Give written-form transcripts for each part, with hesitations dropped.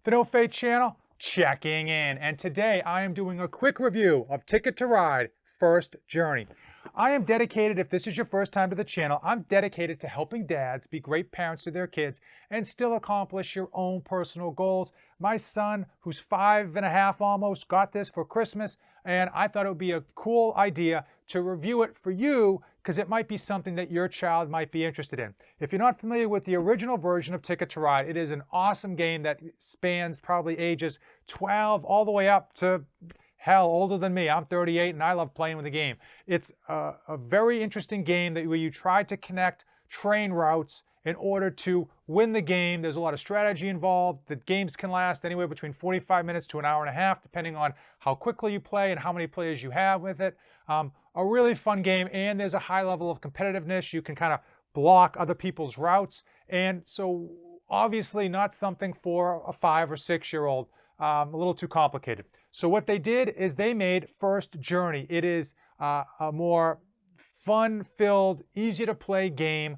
The No Fate channel, checking in, and today I am doing a quick review of Ticket to Ride First Journey. I am dedicated, if this is your first time to the channel, I'm dedicated to helping dads be great parents to their kids and still accomplish your own personal goals. My son, who's 5.5 almost, got this for Christmas, and I thought it would be a cool idea to review it for you because it might be something that your child might be interested in. If you're not familiar with the original version of Ticket to Ride, it is an awesome game that spans probably ages 12 all the way up to hell, older than me. I'm 38 and I love playing with the game. It's a very interesting game where you try to connect train routes in order to win the game. There's a lot of strategy involved. The games can last anywhere between 45 minutes to an hour and a half, depending on how quickly you play and how many players you have with it. A really fun game, and there's a high level of competitiveness. You can kind of block other people's routes, and so obviously not something for a 5 or 6-year-old. A little too complicated. So what they did is they made First Journey. It is a more fun-filled, easy-to-play game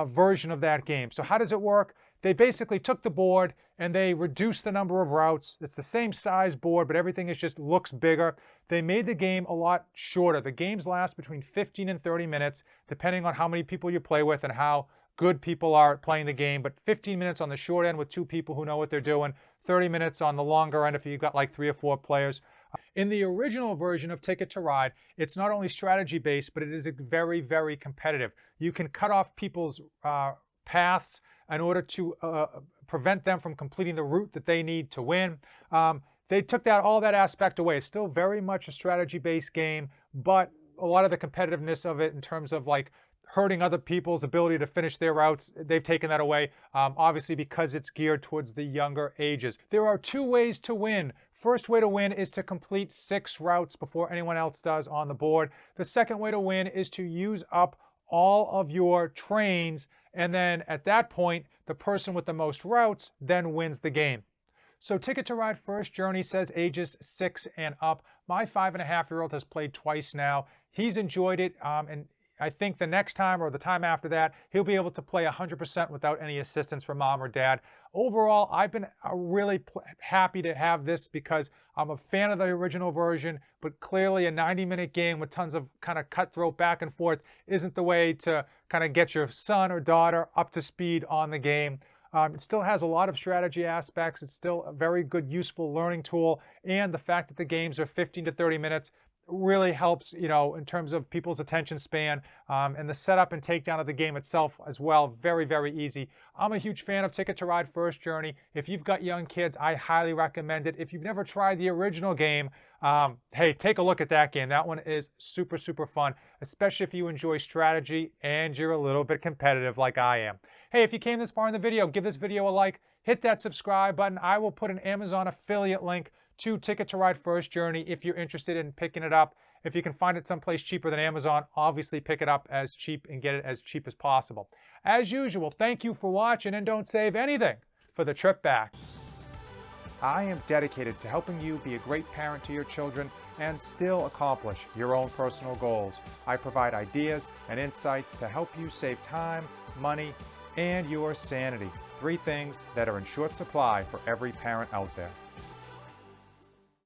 version of that game. So how does it work? They basically took the board and they reduced the number of routes. It's the same size board, but everything just looks bigger. They made the game a lot shorter. The games last between 15 and 30 minutes, depending on how many people you play with and how good people are at playing the game. But 15 minutes on the short end with 2 people who know what they're doing. 30 minutes on the longer end if you've got like 3 or 4 players. In the original version of Ticket to Ride, it's not only strategy-based, but it is very, very competitive. You can cut off people's paths in order to prevent them from completing the route that they need to win. They took all that aspect away. It's still very much a strategy-based game, but a lot of the competitiveness of it in terms of like hurting other people's ability to finish their routes, they've taken that away, obviously because it's geared towards the younger ages. There are 2 ways to win. First way to win is to complete 6 routes before anyone else does on the board. The second way to win is to use up all of your trains, and then at that point, the person with the most routes then wins the game. So Ticket to Ride First Journey says ages 6 and up. My 5.5-year-old has played twice now. He's enjoyed it, and I think the next time or the time after that, he'll be able to play 100% without any assistance from mom or dad. Overall, I've been really happy to have this because I'm a fan of the original version, but clearly a 90-minute game with tons of kind of cutthroat back and forth isn't the way to kind of get your son or daughter up to speed on the game. It still has a lot of strategy aspects. It's still a very good, useful learning tool. And the fact that the games are 15 to 30 minutes really helps, you know, in terms of people's attention span, and the setup and takedown of the game itself as well. Very, very easy. I'm a huge fan of Ticket to Ride First Journey. If you've got young kids, I highly recommend it. If you've never tried the original game, hey, take a look at that game. That one is super, super fun, especially if you enjoy strategy and you're a little bit competitive like I am. Hey, if you came this far in the video, give this video a like, hit that subscribe button. I will put an Amazon affiliate link to Ticket to Ride First Journey if you're interested in picking it up. If you can find it someplace cheaper than Amazon, obviously pick it up as cheap and get it as cheap as possible. As usual, thank you for watching, and don't save anything for the trip back. I am dedicated to helping you be a great parent to your children and still accomplish your own personal goals. I provide ideas and insights to help you save time, money, and your sanity. 3 things that are in short supply for every parent out there.